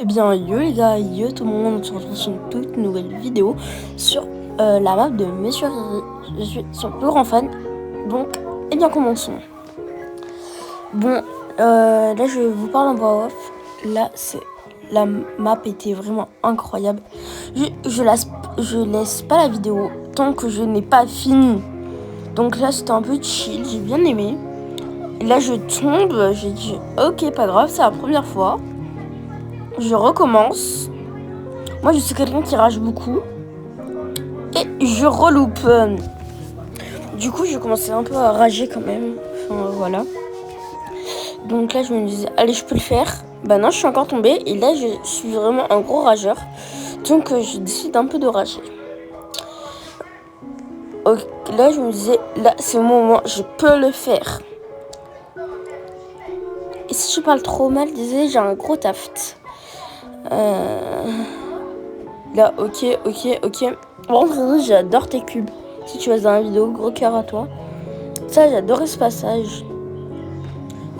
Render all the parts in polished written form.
Eh bien, yo les gars, yo tout le monde, on se retrouve sur une toute nouvelle vidéo sur la map de Monsieur Riri. Je suis son plus grand fan, donc, eh bien, commençons. Bon, là, je vous parle en voix off. Là, la map était vraiment incroyable. Je laisse pas la vidéo tant que je n'ai pas fini. Donc là, c'était un peu chill, j'ai bien aimé. Et là, je tombe, j'ai dit, ok, pas grave, c'est la première fois. Je recommence. Moi, je suis quelqu'un qui rage beaucoup. Et je reloupe. Du coup, je commençais un peu à rager quand même. Enfin, voilà. Donc là, je me disais, allez, je peux le faire. Bah non, je suis encore tombée. Et là, je suis vraiment un gros rageur. Donc, je décide un peu de rager. Okay, là, je me disais, là, c'est le moment, je peux le faire. Et si je parle trop mal, désolé, j'ai un gros taft. Là, ok. Bon, j'adore tes cubes. Si tu vas dans la vidéo, gros cœur à toi. Ça, j'adorais ce passage.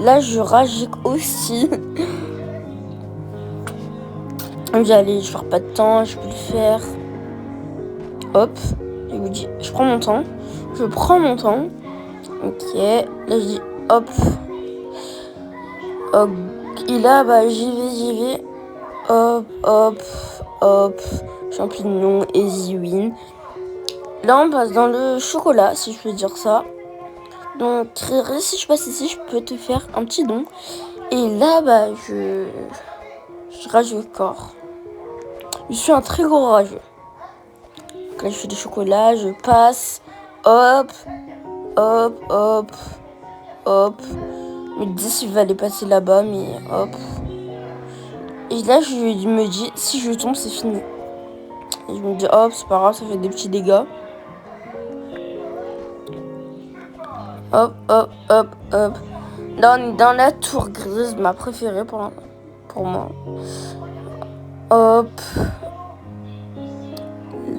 Là, je rage aussi. Allez, je perds pas de temps, je peux le faire. Hop, je vous dis, je prends mon temps. Je prends mon temps. Ok, là, je dis hop. Hop. Et là, bah, j'y vais. Hop. Champignon, easy win. Là, on passe dans le chocolat, si je peux dire ça. Donc, si je passe ici, je peux te faire un petit don. Et là, bah, je rage le corps. Je suis un très gros rageux. Donc là, je fais du chocolat, je passe. Hop. Je me dis s'il va aller passer là-bas, mais hop. Et là, je me dis, si je tombe, c'est fini. Et je me dis, hop, c'est pas grave, ça fait des petits dégâts. Hop. Là, on est dans la tour grise, ma préférée pour moi. Hop.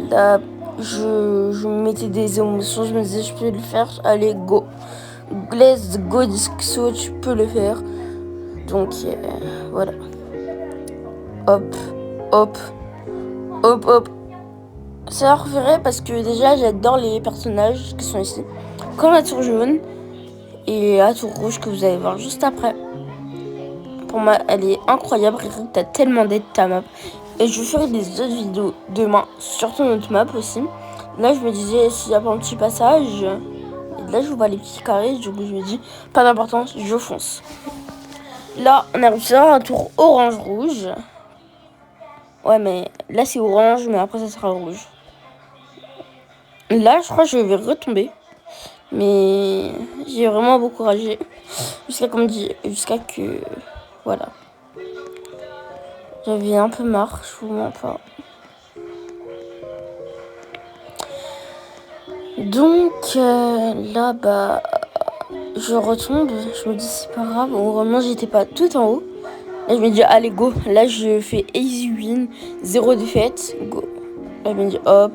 Là, je me mettais des émotions, je me disais, je peux le faire. Allez, go. Let's go, Disco, tu peux le faire. Donc, voilà. Hop. C'est leur préféré parce que déjà, j'adore les personnages qui sont ici. Comme la tour jaune et la tour rouge que vous allez voir juste après. Pour moi, elle est incroyable. Riri, t'as tellement d'aide ta map. Et je ferai des autres vidéos demain sur ton autre map aussi. Là, je me disais, s'il n'y a pas un petit passage... Et là, je vois les petits carrés. Du coup, je me dis, pas d'importance, je fonce. Là, on arrive sur un tour orange-rouge. Ouais, mais là, c'est orange, mais après, ça sera rouge. Là, je crois que je vais retomber. Mais j'ai vraiment beaucoup ragé. Jusqu'à que... Voilà. J'avais un peu marre, je vous mens pas. Donc, là, bah... Je retombe. Je me dis, c'est pas grave. Vraiment, j'étais pas tout en haut. Là, je me dis, allez, go. Là, je fais easy win. 0 défaite. Go. Là, je me dis, hop.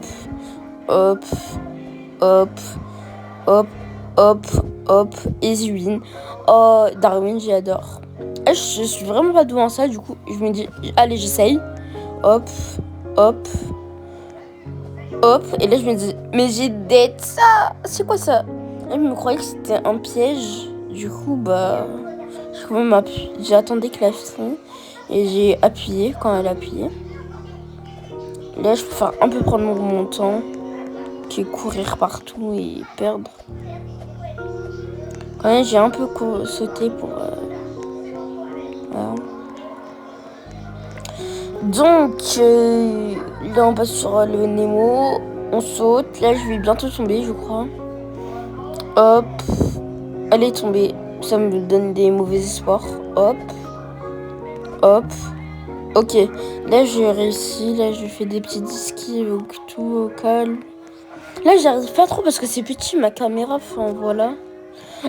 Easy win. Oh, Darwin, j'adore. Je suis vraiment pas douée en ça. Du coup, je me dis, allez, j'essaye. Hop. Et là, je me dis, mais j'ai d'être ça. C'est quoi ça? Là, je me croyais que c'était un piège. Du coup, bah... J'ai attendu que la fille et j'ai appuyé quand elle a appuyé. Là, je peux faire un peu prendre mon temps, qui est courir partout et perdre. Quand même, j'ai un peu sauté pour... Voilà. Donc, là, on passe sur le Nemo. On saute. Là, je vais bientôt tomber, je crois. Hop. Elle est tombée. Ça me donne des mauvais espoirs. Hop. Ok. Là, j'ai réussi. Là, je fais des petits esquives tout au calme. Là, j'arrive pas trop parce que c'est petit, ma caméra. Enfin, voilà.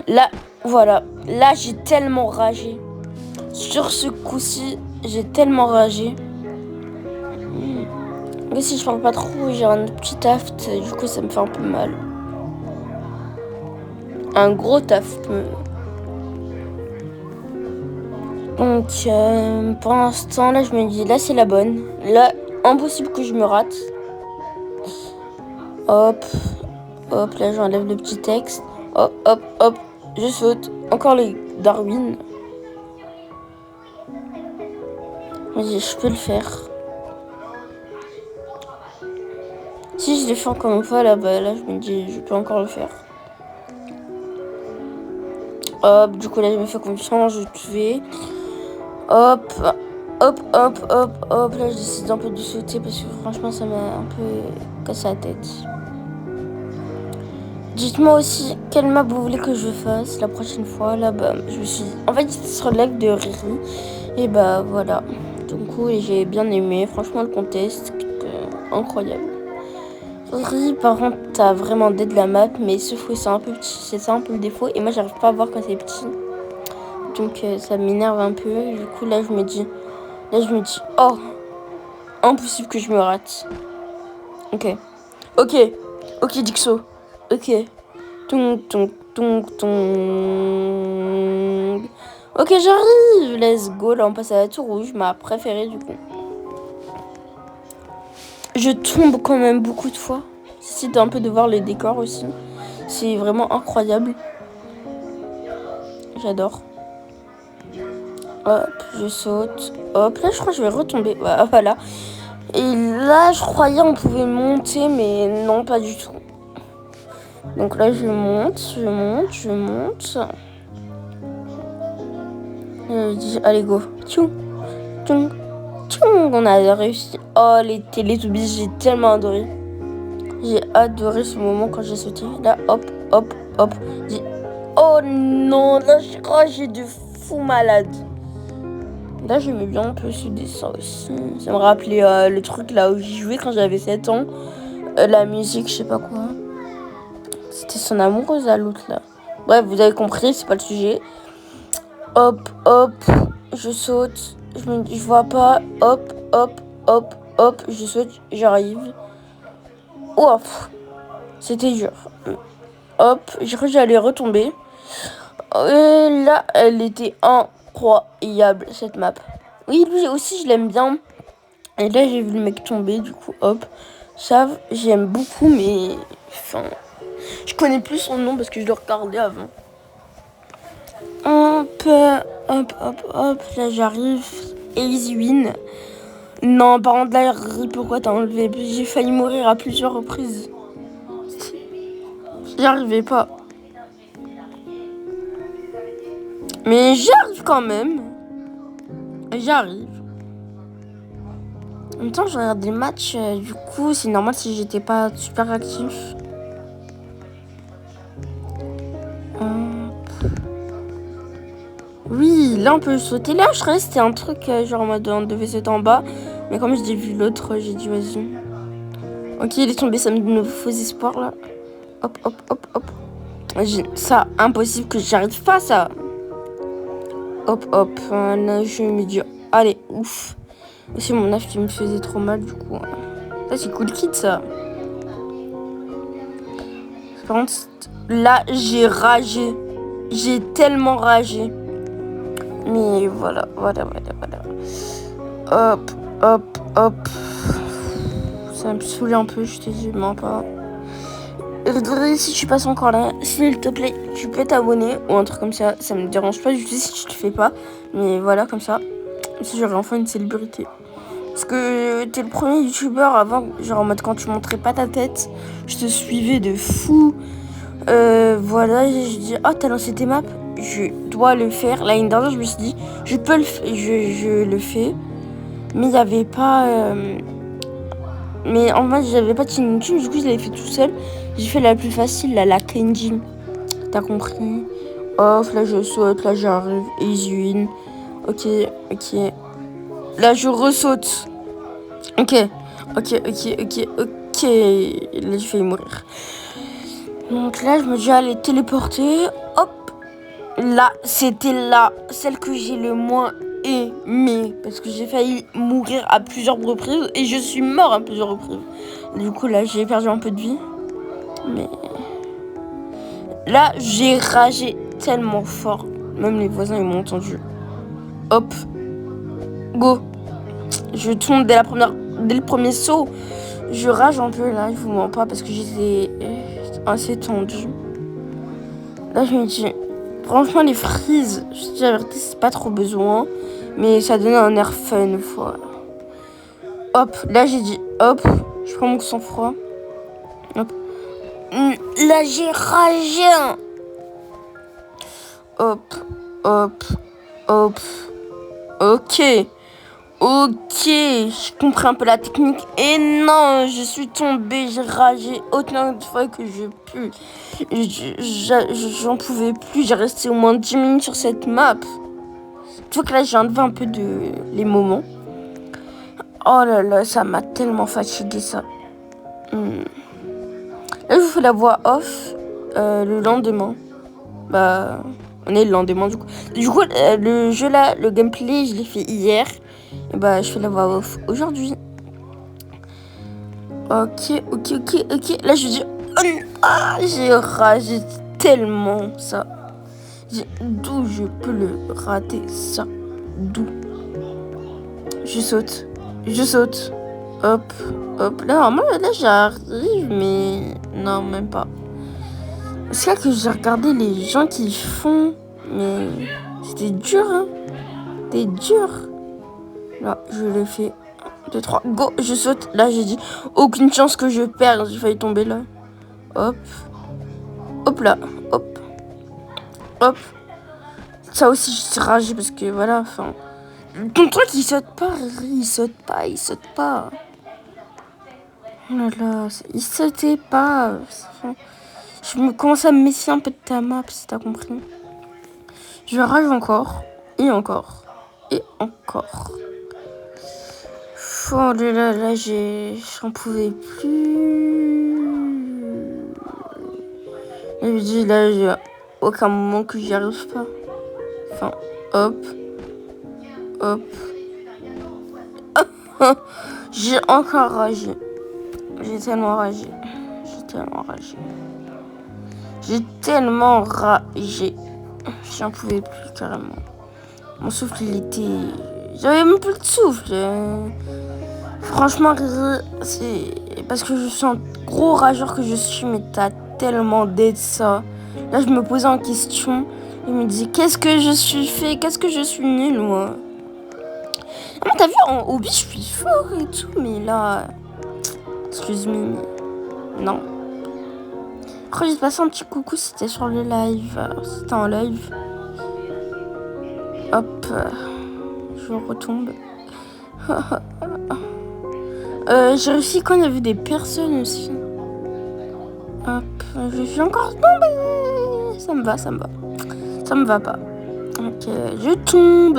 Là, voilà. Là, j'ai tellement ragé. Sur ce coup-ci, j'ai tellement ragé. Mais si je parle pas trop, j'ai un petit taft. Du coup, ça me fait un peu mal. Un gros taft. Donc, pour l'instant, là, je me dis, là, c'est la bonne. Là, impossible que je me rate. Hop, hop, là, j'enlève le petit texte. Hop, hop, hop, je saute. Encore les Darwin. Vas-y, je peux le faire. Si je l'ai fait encore une fois, là, bah, là, je me dis, je peux encore le faire. Hop, du coup, là, je me fais confiance, je fais. Hop, hop, hop, hop, hop. Là, je décide un peu de sauter parce que franchement, ça m'a un peu cassé la tête. Dites-moi aussi quelle map vous voulez que je fasse la prochaine fois. Là, bah, je me suis dit, en fait, il sera le live de Riri. Et bah, voilà. Du coup, j'ai bien aimé. Franchement, le contest, incroyable. Riri, par contre, t'as vraiment d'aide la map, mais sauf que c'est un peu petit. C'est ça un peu le défaut. Et moi, j'arrive pas à voir quand c'est petit. Donc, ça m'énerve un peu. Du coup, là, je me dis, oh, impossible que je me rate. Ok. Ok. Ok, Dixo. Ok. Tung, tung, tung, tung. Ok, j'arrive. Let's go. Là, on passe à la tour rouge, ma préférée, du coup. Je tombe quand même beaucoup de fois. J'essaie un peu de voir les décors aussi. C'est vraiment incroyable. J'adore. Hop, je saute. Hop, là, je crois que je vais retomber. Voilà. Et là, je croyais on pouvait monter, mais non, pas du tout. Donc là, je monte. Je dis, allez, go. Tchoum, tchoum, tchoum. On a réussi. Oh, les Télétoubis, j'ai tellement adoré. J'ai adoré ce moment quand j'ai sauté. Là, hop, hop, hop. J'ai... Oh non, là, j'ai de fou malade. Là, j'aimais bien un peu ce dessin aussi. Ça me rappelait le truc là où j'y jouais quand j'avais 7 ans. La musique, je sais pas quoi. C'était son amoureuse à l'autre là. Bref, vous avez compris, c'est pas le sujet. Hop, hop, je saute. Je vois pas. Hop, hop, hop, hop, je saute, j'arrive. Ouf, c'était dur. Hop, j'ai cru que j'allais retomber. Et là, elle était incroyable cette map. Oui, lui aussi, je l'aime bien. Et là, j'ai vu le mec tomber, du coup, hop. Ça, j'aime beaucoup, mais... Enfin, je connais plus son nom parce que je le regardais avant. Hop, hop, hop, hop. Là, j'arrive. Easy win. Non, par contre, là, pourquoi t'as enlevé? J'ai failli mourir à plusieurs reprises. J'y arrivais pas. Mais j'arrive quand même. J'arrive. En même temps, je regarde des matchs. Du coup, c'est normal si j'étais pas super actif. Oui, là, on peut sauter. Là, je croyais que c'était un truc genre en mode on devait sauter en bas. Mais comme j'ai vu l'autre, j'ai dit vas-y. Ok, il est tombé, ça me donne de faux espoirs là. Hop, hop, hop, hop. Ça, impossible que j'arrive pas, ça. Hop, hop. Là, je me dis, allez, ouf. C'est mon âge qui me faisait trop mal, du coup. Là, c'est cool kit, ça. Par contre, là, j'ai ragé. J'ai tellement ragé. Mais voilà. Hop, hop, hop. Ça me saoule un peu, je te dis, mens pas. Si tu passes encore là, s'il te plaît, tu peux t'abonner ou un truc comme ça. Ça me dérange pas du tout si tu le fais pas. Mais voilà, comme ça. Si j'aurais enfin une célébrité. Parce que t'es le premier youtubeur avant, genre en mode quand tu montrais pas ta tête, je te suivais de fou. Voilà, je dis, oh, t'as lancé tes maps, je dois le faire. L'année dernière, je me suis dit, je peux le faire, je le fais. Mais il n'y avait pas. Mais en fait, j'avais pas de chaîne YouTube, du coup, je l'avais fait tout seul. J'ai fait la plus facile, la Kenji. T'as compris? Off, là, je saute, là, j'arrive. Easy win. Ok. Là, je ressaute. Ok. Là, j'ai failli mourir. Donc là, je me dis, allez, téléporter. Hop. Là, c'était celle que j'ai le moins aimée. Parce que j'ai failli mourir à plusieurs reprises. Et je suis mort à plusieurs reprises. Du coup, là, j'ai perdu un peu de vie. Mais... Là, j'ai ragé tellement fort. Même les voisins, ils m'ont entendu. Hop. Go. Je tombe dès le premier saut. Je rage un peu là, je vous mens pas parce que j'étais assez tendue. Là je me dis, franchement les frises, je t'avertis, c'est pas trop besoin. Mais ça donnait un air fun, voilà. Hop, là j'ai dit hop, je prends mon sang-froid. Hop. Là j'ai ragé. Hop, hop, hop. Ok. Ok, je comprends un peu la technique. Et non, je suis tombée, j'ai ragé autant de fois que je pus. J'en pouvais plus, j'ai resté au moins 10 minutes sur cette map. Tu vois que là, j'ai enlevé un peu les moments. Oh là là, ça m'a tellement fatigué ça. Là, je vous fais la voix off le lendemain. Bah, on est le lendemain du coup. Du coup, le jeu là, le gameplay, je l'ai fait hier. Et bah, je fais la voix off aujourd'hui. Ok. Là, je dis, j'ai ragé tellement ça. D'où je peux le rater ça? D'où? Je saute. Hop. Là, normalement, là, j'arrive, mais non, même pas. C'est là que j'ai regardé les gens qui font, mais c'était dur, hein. C'était dur. Là, je le fais. 1, 2, 3, go, je saute. Là, j'ai dit, aucune chance que je perde. J'ai failli tomber là. Hop. Hop là. Hop. Ça aussi, je suis ragée parce que voilà, enfin. Ton truc, il saute pas. Oh là là, il sautait pas. Enfin, je me commence à me méfier un peu de ta map, si t'as compris. Je rage encore. Et encore. Oh là, j'en pouvais plus. Et je dis là, j'ai aucun moment que j'y arrive pas. Enfin, hop. J'ai encore ragé. J'ai tellement ragé. J'en pouvais plus carrément. Mon souffle, il était... J'avais même plus de souffle. Franchement, c'est parce que je suis un gros rageur que je suis, mais t'as tellement d'aide ça. Là, je me posais en question. Je me disais, qu'est-ce que je suis fait? Qu'est-ce que je suis nulle, moi? Ah, t'as vu, en hobby, je suis fort et tout, mais là... Excuse-moi. Non. Après, j'ai passé un petit coucou, c'était sur le live. C'était en live. Hop. Je retombe. J'ai réussi quand il y avait des personnes aussi. Hop. Je suis encore tombée. Ça me va. Ça me va pas. Ok. Je tombe.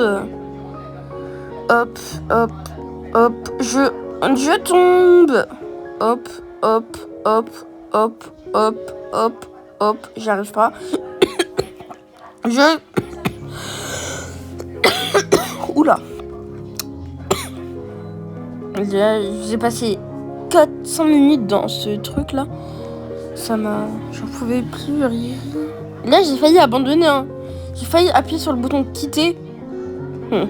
Hop. Je tombe. Hop. J'arrive pas. Oula. J'ai passé 400 minutes dans ce truc là. J'en pouvais plus rien. Là j'ai failli abandonner, hein. J'ai failli appuyer sur le bouton quitter. Je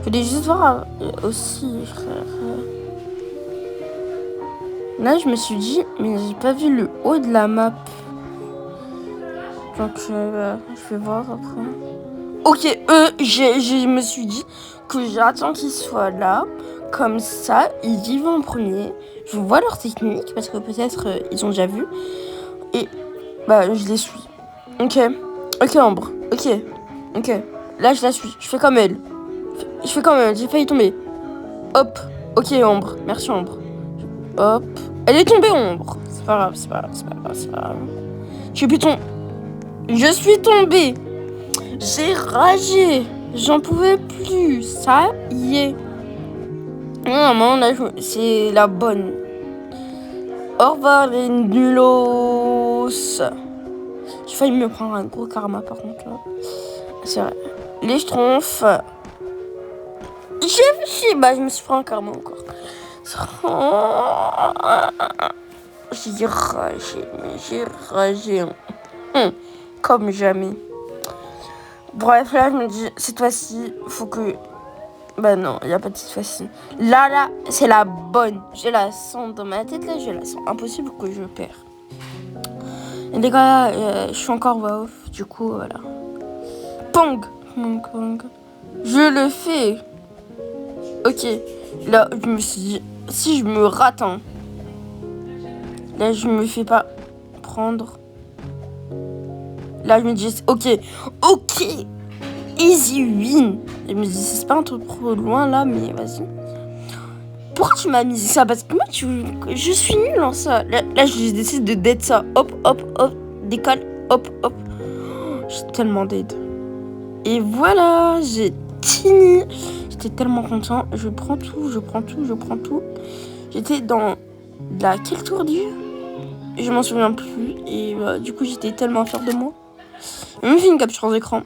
voulais juste voir aussi, frère. Là je me suis dit, mais j'ai pas vu le haut de la map. Donc je vais voir après. Ok, je me suis dit que j'attends qu'ils soient là. Comme ça, ils y vont en premier. Je vois leur technique parce que peut-être ils ont déjà vu. Et bah je les suis. Ok, Ambre. Ok. Là je la suis. Je fais comme elle. J'ai failli tomber. Hop. Ok Ambre. Merci Ambre. Hop. Elle est tombée Ambre. C'est pas grave. Je suis tombée. J'ai ragé. J'en pouvais plus. Ça y est. Non, là, c'est la bonne. Au revoir les nulos. J'ai failli me prendre un gros karma par contre. Là. C'est vrai. Les schtroumpfs. Je me suis pris un karma encore. J'ai ragé. Comme jamais. Bref, là, je me dis, cette fois-ci, faut que... Bah non, il n'y a pas de cette fois-ci. Là, c'est la bonne. Je la sens dans ma tête, là, je la sens. Impossible que je perds. Et les gars, je suis encore voix off, du coup, voilà. Pong, pong, pong. Je le fais. Ok, là, je me suis dit, si je me rate, hein, là, je me fais pas prendre. Là, je me dis, ok, easy win. Je me dis, c'est pas un truc trop loin, là, mais vas-y. Pourquoi tu m'as mis ça? Parce que moi, je suis nulle en ça. Là je décide de dead ça. Hop, hop, hop, décolle, hop, hop. Je suis tellement dead. Et voilà, j'ai fini. J'étais tellement content. Je prends tout. J'étais dans quel tour du jeu? Je m'en souviens plus. Et du coup, j'étais tellement fière de moi. J'ai même fait une capture d'écran.